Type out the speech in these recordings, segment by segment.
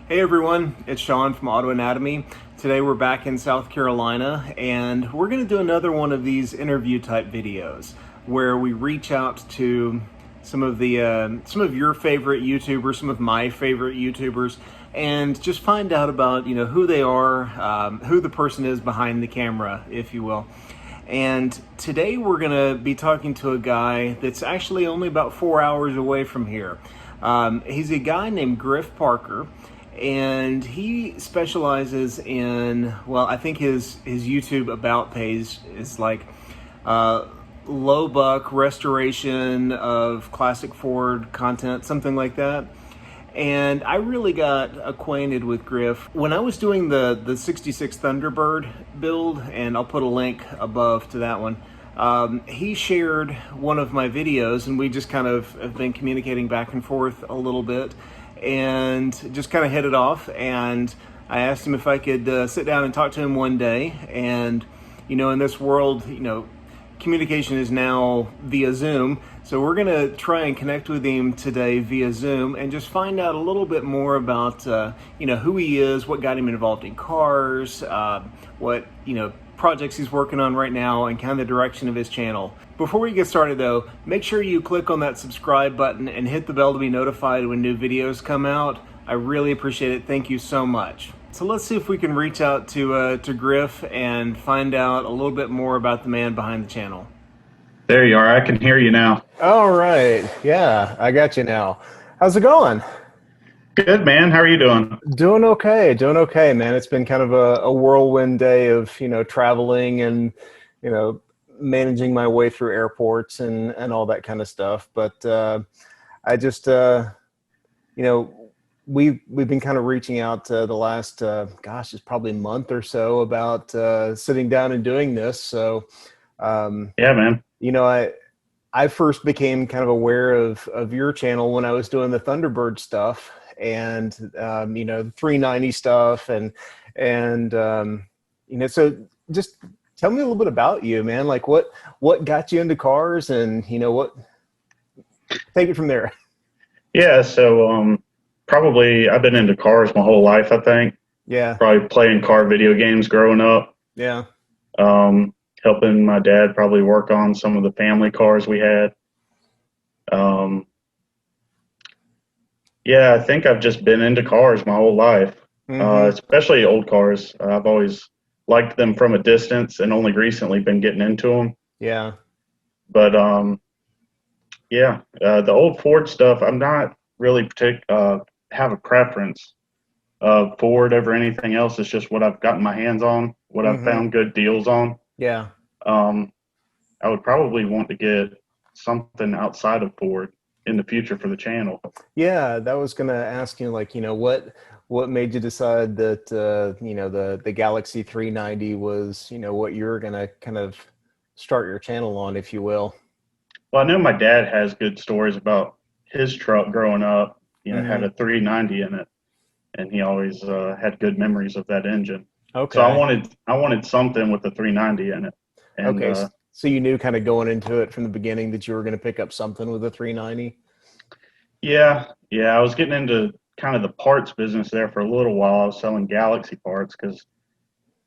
Hey everyone, it's Sean from Auto Anatomy. Today we're back in South Carolina and we're going to do another one of these interview type videos where we reach out to some of your favorite YouTubers, some of my favorite YouTubers, and just find out about who they are, who the person is behind the camera, if you will. And today we're going to be talking to a guy that's actually only about 4 hours away from here. He's a guy named Griff Parker. And he specializes in, well, I think his YouTube about page is like low buck restoration of classic Ford content, something like that. And I really got acquainted with Griff when I was doing the 66 Thunderbird build, and I'll put a link above to that one. He shared one of my videos, and we just kind of have been communicating back and forth a little bit, and just kind of hit it off. And I asked him if I could sit down and talk to him one day. And in this world, communication is now via Zoom, so we're gonna try and connect with him today via Zoom and just find out a little bit more about who he is, what got him involved in cars, what projects he's working on right now, and kind of the direction of his channel. Before we get started though, make sure you click on that subscribe button and hit the bell to be notified when new videos come out. I really appreciate it. Thank you so much. So let's see if we can reach out to Griff and find out a little bit more about the man behind the channel. There you are. I can hear you now. All right. Yeah, I got you now. How's it going? Good, man. How are you doing? Doing okay, man. It's been kind of a whirlwind day of, traveling and, managing my way through airports and all that kind of stuff. But I just, we've been kind of reaching out the last, it's probably a month or so about sitting down and doing this. So, yeah, man. I first became kind of aware of your channel when I was doing the Thunderbird stuff. And the 390 stuff, and so just tell me a little bit about you, man. Like what got you into cars, and what, take it from there. Yeah, so probably I've been into cars my whole life, I think. Yeah. Probably playing car video games growing up. Yeah. Helping my dad probably work on some of the family cars we had. Yeah, I think I've just been into cars my whole life, especially old cars. I've always liked them from a distance and only recently been getting into them. Yeah. But, the old Ford stuff, I'm not really have a preference of Ford over anything else. It's just what I've gotten my hands on, what I've found good deals on. Yeah. I would probably want to get something outside of Ford in the future for the channel. Yeah, that was gonna ask you, like, what made you decide that the Galaxie 390 was what you're gonna kind of start your channel on, if you will. Well, I know my dad has good stories about his truck growing up. Had a 390 in it, and he always had good memories of that engine. Okay. So I wanted something with the 390 in it. And, okay. So you knew kind of going into it from the beginning that you were going to pick up something with a 390? Yeah. I was getting into kind of the parts business there for a little while. I was selling Galaxie parts because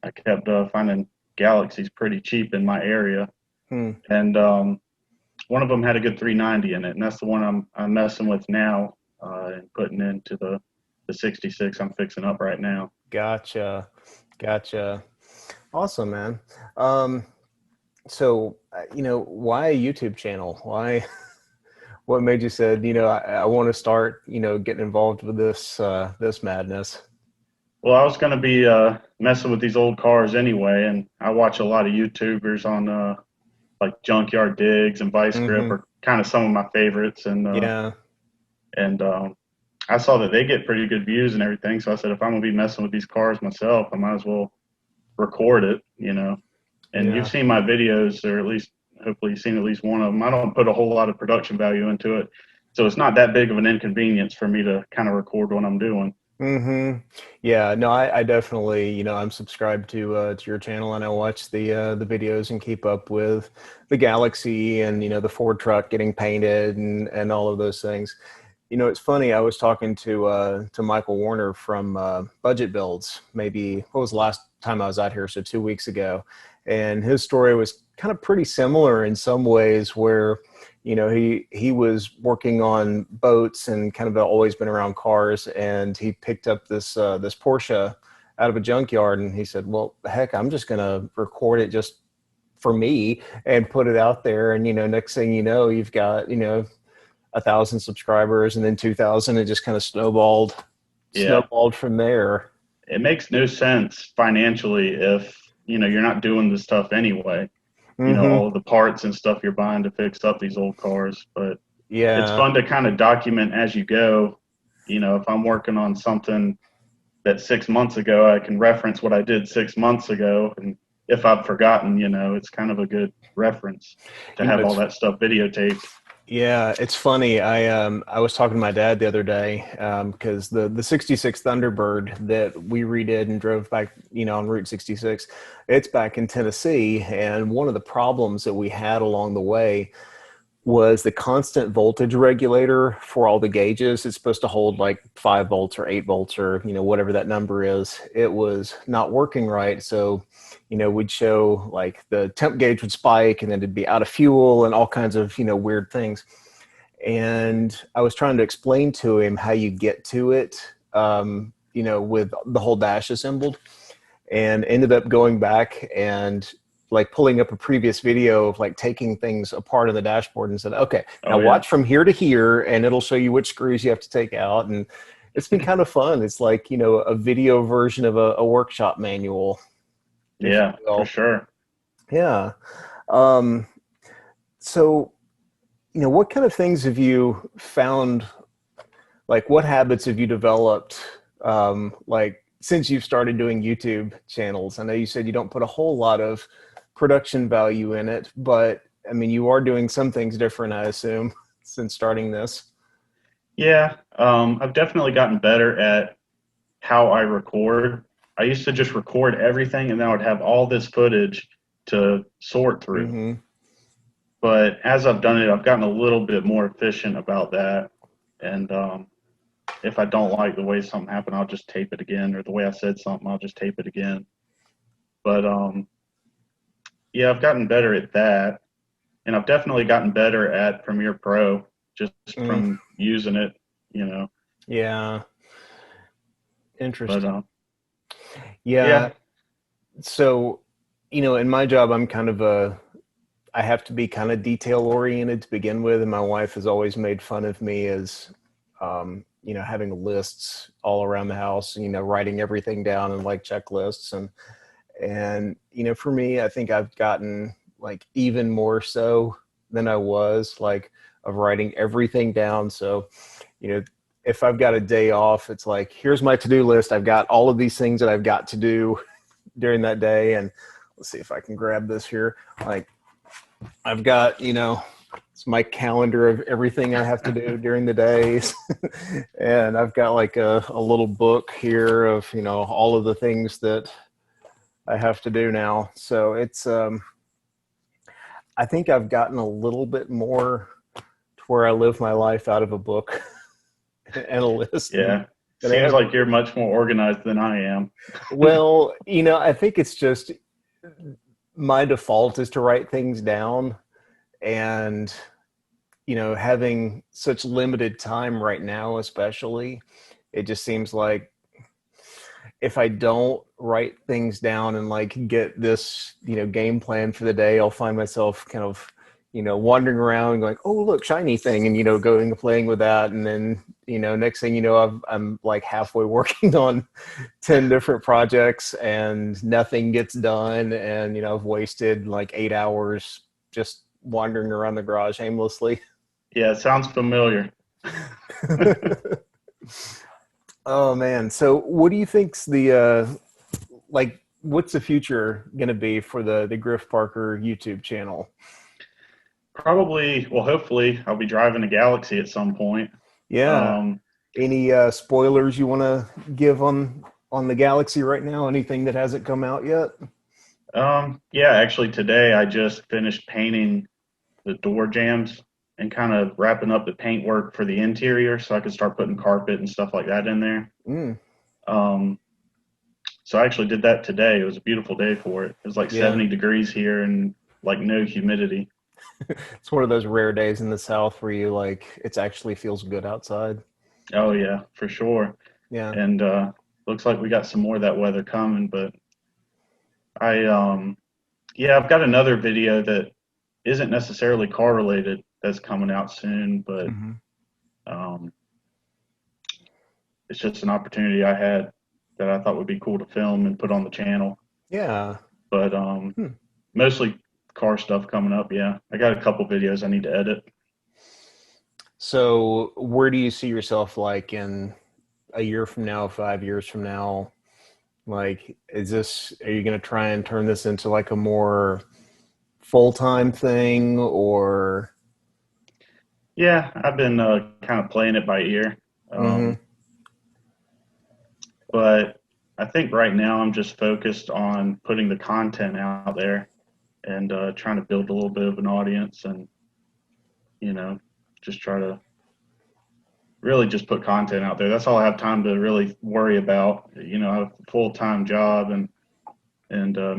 I kept finding Galaxies pretty cheap in my area. And one of them had a good 390 in it, and that's the one I'm messing with now and putting into the 66 I'm fixing up right now. Gotcha. Awesome, man. So, why a YouTube channel? Why, what made you said, I want to start, getting involved with this madness? Well, I was going to be messing with these old cars anyway, and I watch a lot of YouTubers on like Junkyard Digs and Vice Grip are kind of some of my favorites. And I saw that they get pretty good views and everything. So I said, if I'm going to be messing with these cars myself, I might as well record it, And you've seen my videos, or at least hopefully you've seen at least one of them. I don't put a whole lot of production value into it, so it's not that big of an inconvenience for me to kind of record what I'm doing. Yeah, no, I definitely, I'm subscribed to your channel, and I watch the videos and keep up with the Galaxie and the Ford truck getting painted and all of those things. It's funny. I was talking to Michael Warner from Budget Builds. Maybe what was the last time I was out here? So 2 weeks ago, and his story was kind of pretty similar in some ways. Where he was working on boats and kind of always been around cars, and he picked up this Porsche out of a junkyard, and he said, "Well, heck, I'm just gonna record it just for me and put it out there." And next thing you know, you've got 1,000 subscribers, and then 2,000. It just kind of Yeah. snowballed from there. It makes no sense financially if, you're not doing the stuff anyway. Hmm. All of the parts and stuff you're buying to fix up these old cars. But it's Yeah. fun to kind of document as you go. If I'm working on something that 6 months ago, I can reference what I did 6 months ago. And if I've forgotten, it's kind of a good reference to have all It's that stuff videotaped. yeah, it's funny. I was talking to my dad the other day because the '66 Thunderbird that we redid and drove back, on Route 66, it's back in Tennessee, and one of the problems that we had along the way was the constant voltage regulator for all the gauges. It's supposed to hold like 5 volts or 8 volts or whatever that number is. It was not working right, so we'd show like the temp gauge would spike, and then it'd be out of fuel and all kinds of weird things. And I was trying to explain to him how you get to it, with the whole dash assembled, and ended up going back and like pulling up a previous video of like taking things apart on the dashboard and said, okay, now Oh, yeah. watch from here to here, and it'll show you which screws you have to take out. And it's been kind of fun. It's like, a video version of a workshop manual, if you Yeah, for will. sure. Yeah. Um, so, what kind of things have you found? Like, what habits have you developed, like, since you've started doing YouTube channels? I know you said you don't put a whole lot of production value in it, but I mean, you are doing some things different, I assume, since starting this. Yeah, I've definitely gotten better at how I record. I used to just record everything and then I would have all this footage to sort through. Mm-hmm. But as I've done it, I've gotten a little bit more efficient about that. And if I don't like the way something happened, I'll just tape it again, or the way I said something, I'll just tape it again. But yeah, I've gotten better at that. And I've definitely gotten better at Premiere Pro just Mm, from using it. yeah, But interesting. yeah, Yeah, so in my job, I have to be kind of detail oriented to begin with, and my wife has always made fun of me as having lists all around the house, writing everything down and like checklists. And for me, I think I've gotten like even more so than I was, like, of writing everything down. So you know if I've got a day off, it's like, here's my to-do list. I've got all of these things that I've got to do during that day. And let's see if I can grab this here. Like, I've got, it's my calendar of everything I have to do during the days. And I've got like a little book here of, all of the things that I have to do now. So I think I've gotten a little bit more to where I live my life out of a book and a list yeah. than I Seems ever like you're did. much more organized than I am. Well, I think it's just my default is to write things down. And having such limited time right now, especially, it just seems like if I don't write things down and like get this, game plan for the day, I'll find myself kind of, wandering around and going, oh, look, shiny thing. And, going and playing with that. And then, next thing you know, I'm like halfway working on 10 different projects and nothing gets done. And, I've wasted like 8 hours just wandering around the garage aimlessly. Yeah, it sounds familiar. Oh man. So what do you think's like what's the future going to be for the Griff Parker YouTube channel? Probably, well, hopefully, I'll be driving a Galaxie at some point. Yeah. Um, Any spoilers you want to give on the Galaxy right now? Anything that hasn't come out yet? yeah, actually, today I just finished painting the door jambs and kind of wrapping up the paint work for the interior so I could start putting carpet and stuff like that in there. Mm, Um, so I actually did that today. It was a beautiful day for it. It was like yeah. 70 degrees here and like no humidity. It's one of those rare days in the South where you like, it actually feels good outside. Oh yeah, for sure. Yeah. And looks like we got some more of that weather coming. But I yeah, I've got another video that isn't necessarily car related that's coming out soon, but Hmm. um, it's just an opportunity I had that I thought would be cool to film and put on the channel. Yeah. But Hmm. mostly car stuff coming up. Yeah, I got a couple videos I need to edit. So where do you see yourself like in a year from now, 5 years from now? Like, are you going to try and turn this into like a more full-time thing or? Yeah, I've been kind of playing it by ear. Hmm. Um, but I think right now I'm just focused on putting the content out there and trying to build a little bit of an audience and, you know, just try to really just put content out there. That's all I have time to really worry about. You know, I have a full-time job and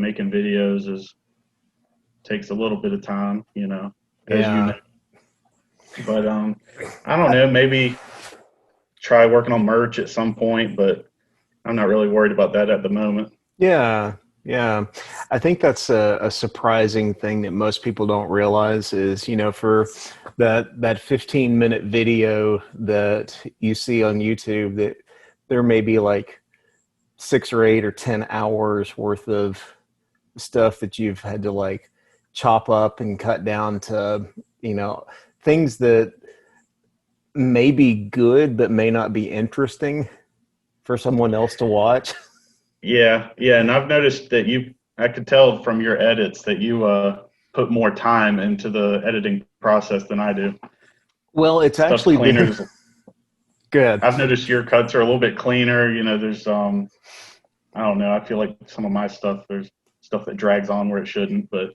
making videos is takes a little bit of time, you know, as you know. Yeah. But I don't know, maybe try working on merch at some point, but I'm not really worried about that at the moment. Yeah. Yeah. I think that's a surprising thing that most people don't realize is, for that 15-minute video that you see on YouTube, that there may be like 6 or 8 or 10 hours worth of stuff that you've had to like chop up and cut down to, you know, things that may be good but may not be interesting for someone else to watch. Yeah, yeah, and I've noticed that I could tell from your edits that you put more time into the editing process than I do. Well, it's Stuff's actually been cleaner. good. I've noticed your cuts are a little bit cleaner. You know, there's I don't know. I feel like some of my stuff, there's stuff that drags on where it shouldn't. But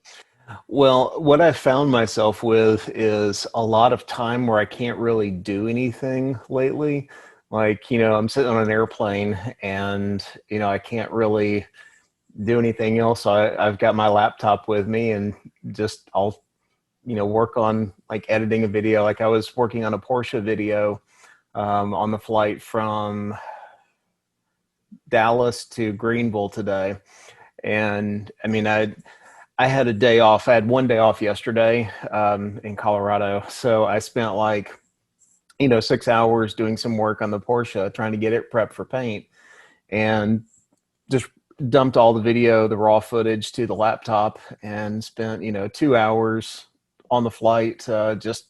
Well, what I've found myself with is a lot of time where I can't really do anything lately. Like, I'm sitting on an airplane and, I can't really do anything else. So I've got my laptop with me and just I'll, work on like editing a video. Like I was working on a Porsche video on the flight from Dallas to Greenville today. And I mean, I had a day off. I had one day off yesterday in Colorado. So I spent like, 6 hours doing some work on the Porsche, trying to get it prepped for paint, and just dumped all the video, the raw footage to the laptop and spent, 2 hours on the flight just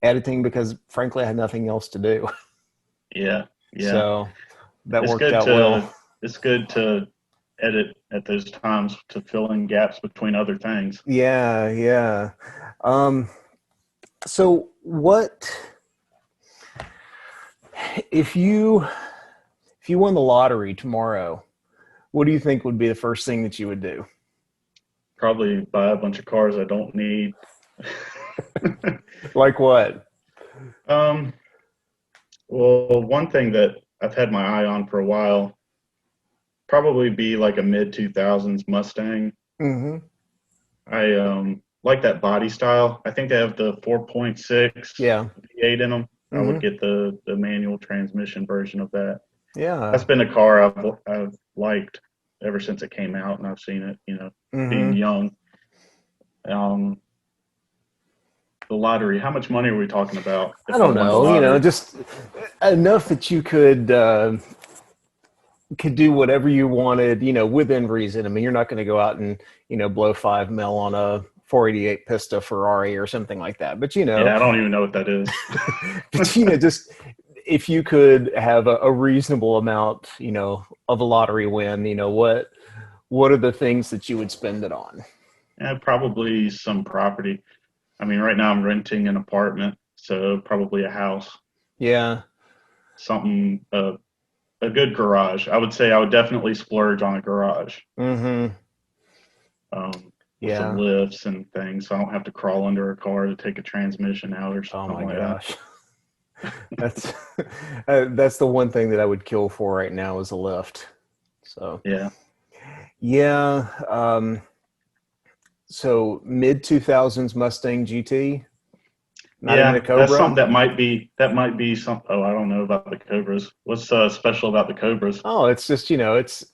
editing because frankly, I had nothing else to do. yeah, yeah, So that it's worked good out well. to it's good to edit at those times to fill in gaps between other things. Yeah, yeah. Um, so what if you if you won the lottery tomorrow, what do you think would be the first thing that you would do? Probably buy a bunch of cars I don't need. Like what? um, well, one thing that I've had my eye on for a while probably be like a mid 2000s Mustang. Hmm. I like that body style. I think they have the 4.6 Yeah. V8 in them. I would Hmm. get the manual transmission version of that. Yeah. That's been a car I've liked ever since it came out, and I've seen it. You know, being Hmm. young. Um, the lottery. How much money are we talking about I if I don't won the know, lottery? just enough that you could do whatever you wanted, within reason. I mean, you're not going to go out and, blow 5 mil on a 488 Pista Ferrari or something like that. But, Yeah, I don't even know what that is. just if you could have a reasonable amount, of a lottery win, what are the things that you would spend it on? Yeah, probably some property. I mean, right now I'm renting an apartment, so probably a house, Yeah. something, a good garage. I would say I would definitely splurge on a garage. Hmm. Um, with some Yeah. lifts and things, so I don't have to crawl under a car to take a transmission out or Oh something my like that. gosh. That's that's the one thing that I would kill for right now is a lift. So Yeah. yeah. So mid 2000s Mustang GT, not even a Yeah, that's Cobra. something that might be some. Oh, I don't know about the Cobras. What's special about the Cobras? Oh, it's just, it's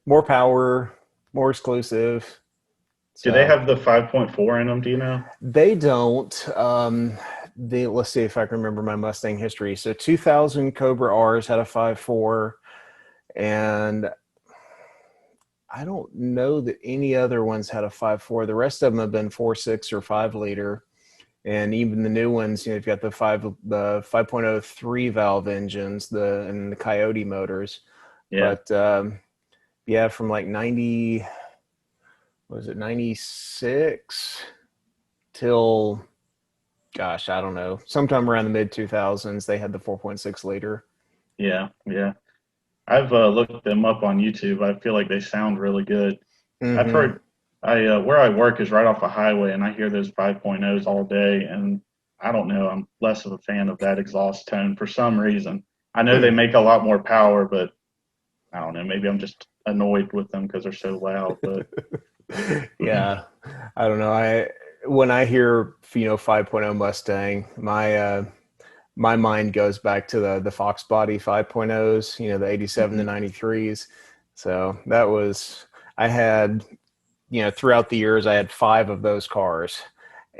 more power, more exclusive. Do they So have the 5.4 in them? Do you know? they don't. Let's see if I can remember my Mustang history. So 2000 Cobra R's had a 5.4, and I don't know that any other ones had a 5.4. The rest of them have been 4.6 or 5 liter. And even the new ones, you've got the 5.0 3 valve engines, and the Coyote motors. Yeah. But yeah, from like 90, what was it, 96 till, gosh, I don't know, sometime around the mid 2000s, they had the 4.6 liter. Yeah. Yeah. I've looked them up on YouTube. I feel like they sound really good. I've Mm-hmm. heard I where I work is right off a highway, and I hear those 5.0s all day. And I don't know, I'm less of a fan of that exhaust tone for some reason. I know they Hmm. make a lot more power, but I don't know. Maybe I'm just annoyed with them because they're so loud. But Yeah, I don't know. When I hear 5.0 Mustang, my mind goes back to the Fox Body 5.0s, the 87 to mhm. 93s. So that was, I had, throughout the years, I had 5 of those cars,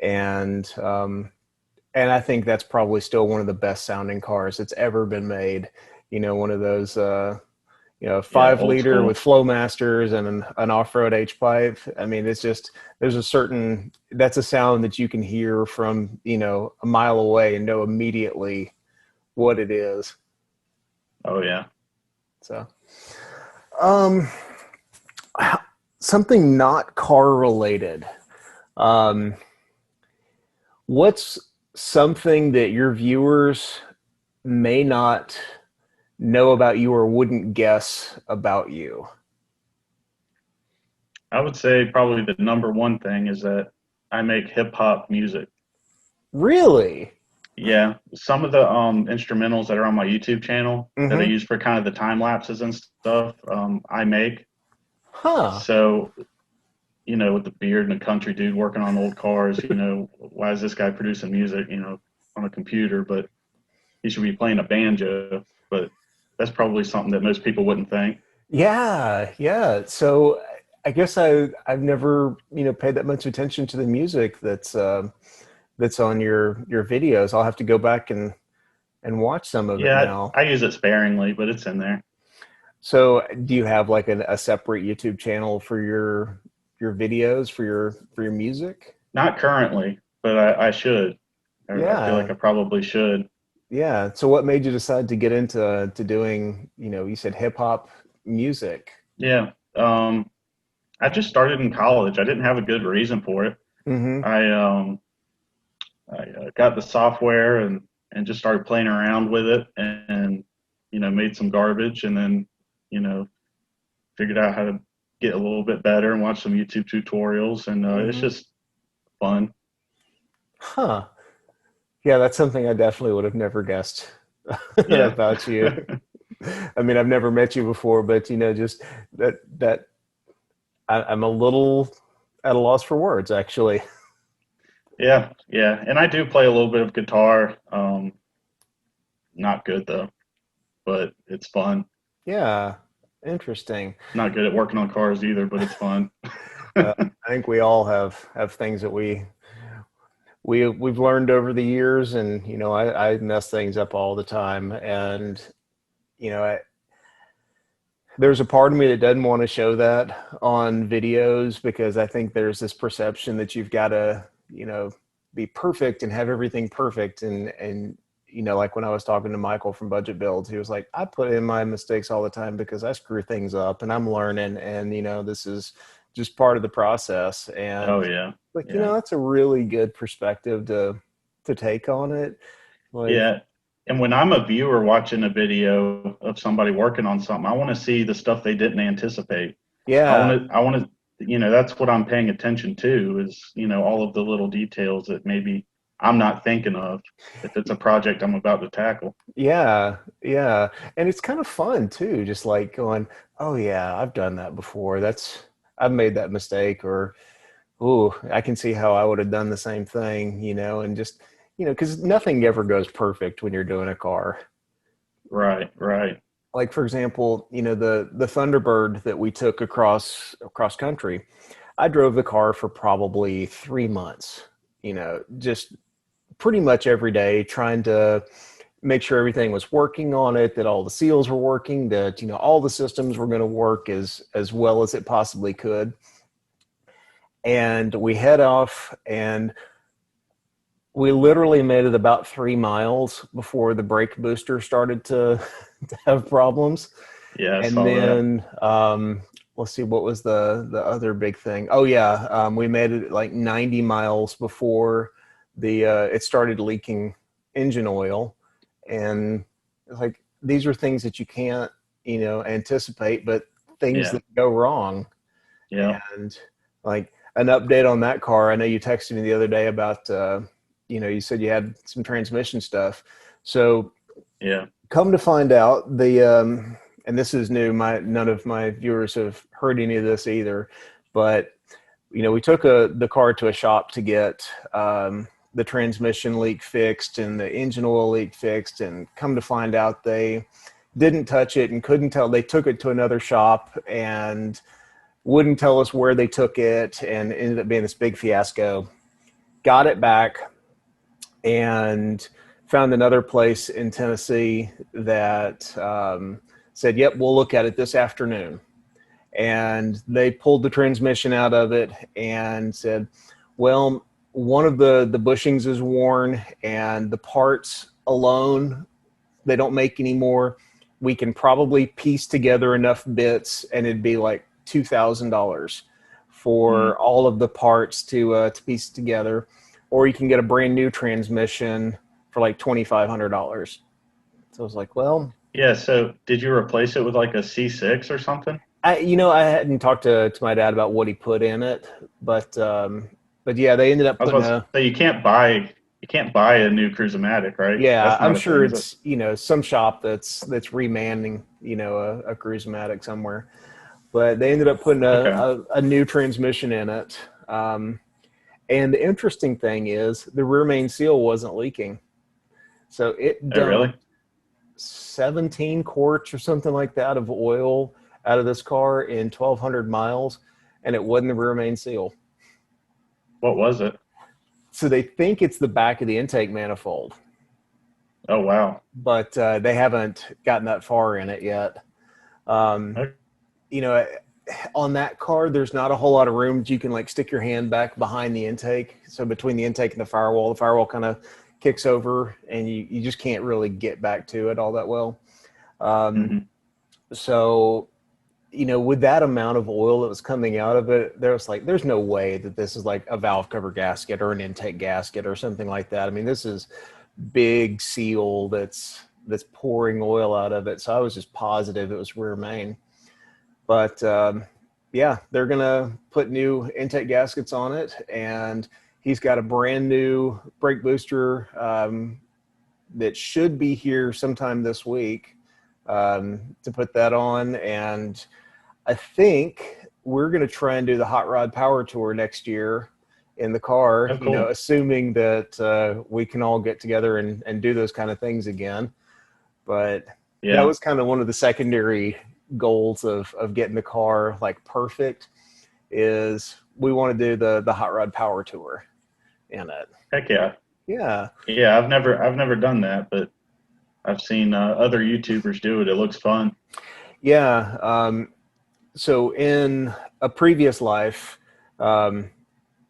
and and I think that's probably still one of the best sounding cars that's ever been made. One of those, Yeah, five old liter with school. Flowmasters and an off-road H pipe. I mean, it's just, that's a sound that you can hear from, a mile away and know immediately what it is. Oh yeah. So, um, something not car related. Um, what's something that your viewers may not know about you or wouldn't guess about you? I would say probably the number one thing is that I make hip hop music. Really? Yeah, some of the instrumentals that are on my YouTube channel that I Mm-hmm. use for kind of the time lapses and stuff, I make. Huh. So, with the beard and the country dude working on old cars, why is this guy producing music, on a computer? But he should be playing a banjo. But that's probably something that most people wouldn't think. Yeah, yeah. So I guess I've never paid that much attention to the music that's on your videos. I'll have to go back and watch some of it Yeah, now. I use it sparingly, but it's in there. So do you have like a separate YouTube channel for your videos for your music? Not currently, but I should. I feel like Yeah, I probably should. yeah. So what made you decide to get into doing, you said hip hop music? Yeah. I just started in college. I didn't have a good reason for it. Mm-hmm. I got the software and just started playing around with it and made some garbage and then you know figured out how to get a little bit better and watch some YouTube tutorials and it's Mm-hmm. just fun. Huh. Yeah, that's something I definitely would have never guessed Yeah. about you. I mean, I've never met you before, but just that I'm a little at a loss for words, actually. Yeah, yeah, and I do play a little bit of guitar. Not good though, but it's fun. Yeah, interesting. Not good at working on cars either, but it's fun. I think we all have things that we've learned over the years, and I mess things up all the time, and you know, I, there's a part of me that doesn't want to show that on videos because I think there's this perception that you've got to, be perfect and have everything perfect. And, like when I was talking to Michael from Budget Builds, he was like, I put in my mistakes all the time because I screw things up and I'm learning. And, this is just part of the process. Oh And yeah, like, yeah, that's a really good perspective to take on it. Like, yeah. And when I'm a viewer watching a video of somebody working on something, I want to see the stuff they didn't anticipate. I yeah. want to, I want to. that's what I'm paying attention to is, all of the little details that maybe I'm not thinking of if it's a project I'm about to tackle. Yeah, yeah. And it's kind of fun too, just like going, oh yeah, I've done that before. I've made that mistake, or ooh, I can see how I would have done the same thing, and just, because nothing ever goes perfect when you're doing a car. Right, right. Like for example, the Thunderbird that we took across country, I drove the car for probably 3 months, just pretty much every day trying to make sure everything was working on it, that all the seals were working, that all the systems were going to work as well as it possibly could. And we head off, and we literally made it about 3 miles before the brake booster started to, to have problems. Yeah, I And saw that. then let's see, what was the other big thing? Oh yeah, we made it like 90 miles before the it started leaking engine oil. And it's like, these are things that you can't anticipate, but things Yeah, that go wrong. yeah, And like an update on that car, I know you texted me the other day about you said you had some transmission stuff. So yeah. come to find out, the and this is new, my none of my viewers have heard any of this either, but we took the car to a shop to get the transmission leak fixed and the engine oil leak fixed, and come to find out they didn't touch it and couldn't tell. They took it to another shop and wouldn't tell us where they took it, and it ended up being this big fiasco. Got it back and found another place in Tennessee that said, yep, we'll look at it this afternoon. And they pulled the transmission out of it and said, well, one of the bushings is worn, and the parts alone, they don't make anymore. We can probably piece together enough bits, and it'd be like $2,000 Mm. for all of the parts to piece together, or you can get a brand new transmission for like $2,500. So I was like, well, Yeah, so did you replace it with like a C6 or something? I hadn't talked to my dad about what he put in it, but yeah, they ended up I was putting about to a, say you can't buy a new Cruise-O-Matic, right? yeah, That's I'm not a sure thing, is it? it's, some shop that's remanning, a Cruise-O-Matic somewhere, but they ended up putting Okay. a new transmission in it. Um, and the interesting thing is the rear main seal wasn't leaking. So it Oh, really? dumped 17 quarts or something like that of oil out of this car in 1,200 miles, and it wasn't the rear main seal. What was it? So they think it's the back of the intake manifold, Oh, wow. but they haven't gotten that far in it yet. Um, Okay. you know, on that car, there's not a whole lot of room that you can like stick your hand back behind the intake. So between the intake and the firewall kind of kicks over, and you just can't really get back to it all that well. Um, Hmm. so with that amount of oil that was coming out of it, there's no way that this is like a valve cover gasket or an intake gasket or something like that. I mean, this is big seal that's pouring oil out of it. So I was just positive it was rear main. But yeah, they're gonna put new intake gaskets on it, and he's got a brand new brake booster that should be here sometime this week to put that on. And I think we're going to try and do the hot rod power tour next year in the car, Oh, cool. assuming that we can all get together and do those kind of things again. But that Yeah. was kind of one of the secondary goals of getting the car like perfect, is we want to do the hot rod power tour in it. Heck yeah. Yeah. Yeah, I've never done that, but I've seen other YouTubers do it. It looks fun. Yeah. So in a previous life, um,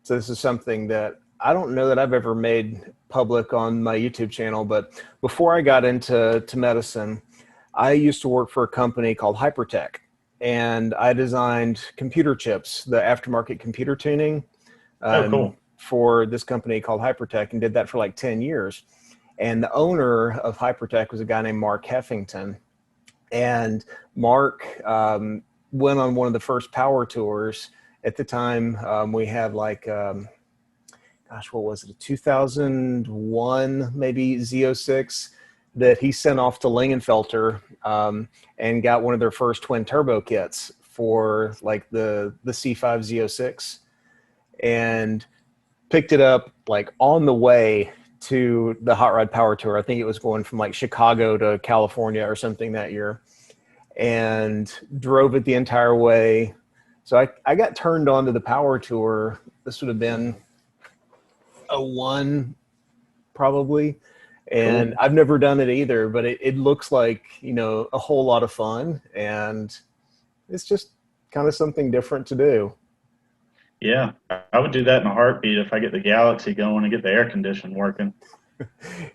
so this is something that I don't know that I've ever made public on my YouTube channel, but before I got into medicine, I used to work for a company called Hypertech, and I designed computer chips, the aftermarket computer tuning Oh, cool. for this company called Hypertech, and did that for like 10 years. And the owner of Hypertech was a guy named Mark Heffington. And Mark went on one of the first power tours at the time. We had like, gosh, what was it? A 2001, maybe Z06 that he sent off to Lingenfelter, and got one of their first twin turbo kits for like the C5 Z06, and picked it up like on the way to the Hot Rod Power Tour. I think it was going from like Chicago to California or something that year, and drove it the entire way. So I got turned on to the Power Tour. This would have been '01 probably. And Cool. I've never done it either, but it looks like, you know, a whole lot of fun, and it's just kind of something different to do. Yeah, I would do that in a heartbeat if I get the Galaxie going and get the air conditioning working.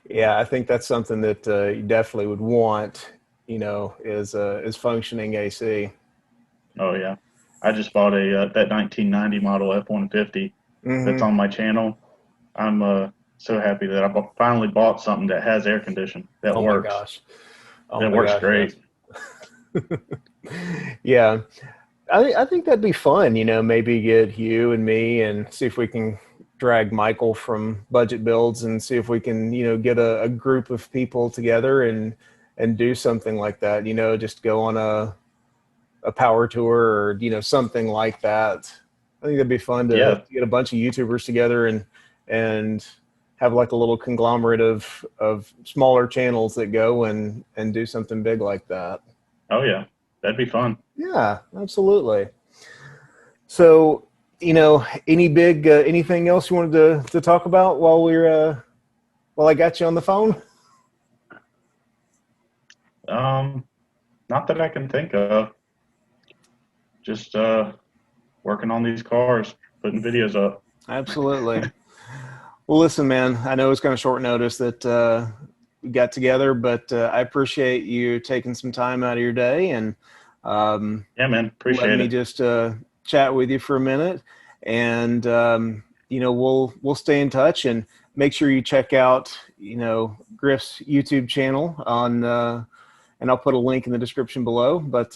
Yeah, I think that's something that you definitely would want, you know, is functioning AC. Oh yeah, I just bought a that 1990 model F-150 that's Hmm. on my channel. I'm so happy that finally bought something that has air conditioning that Oh my works. gosh. Oh That my works gosh, yes. great. Yeah. I think that'd be fun, you know, maybe get you and me and see if we can drag Michael from Budget Builds and see if we can, you know, get a group of people together and do something like that, you know, just go on a power tour or, you know, something like that. I think that'd be fun to Yeah, get a bunch of YouTubers together and have like a little conglomerate of smaller channels that go and do something big like that. oh yeah, that'd be fun. Yeah, absolutely. So, you know, any big anything else you wanted to talk about while I got you on the phone? Um, Not that I can think of. Just working on these cars, putting videos up. Absolutely. Well, listen, man, I know it's kind of short notice that we got together, but I appreciate you taking some time out of your day and Yeah, man, letting appreciate me it. just chat with you for a minute. And you know, we'll stay in touch and make sure you check out, you know, Griff's YouTube channel on, and I'll put a link in the description below. But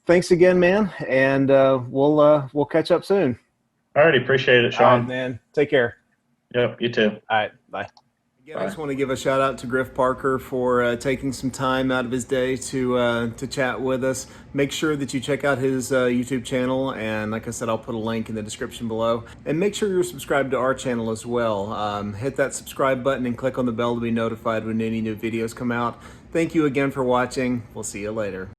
thanks again, man, and we'll catch up soon. Alrighty, appreciate it, All right, Sean. man. Take care. Yep, you too. All right, bye. Again, I Bye. just want to give a shout out to Griff Parker for taking some time out of his day to chat with us. Make sure that you check out his YouTube channel, and like I said, I'll put a link in the description below. And make sure you're subscribed to our channel as well. Hit that subscribe button and click on the bell to be notified when any new videos come out. Thank you again for watching. We'll see you later.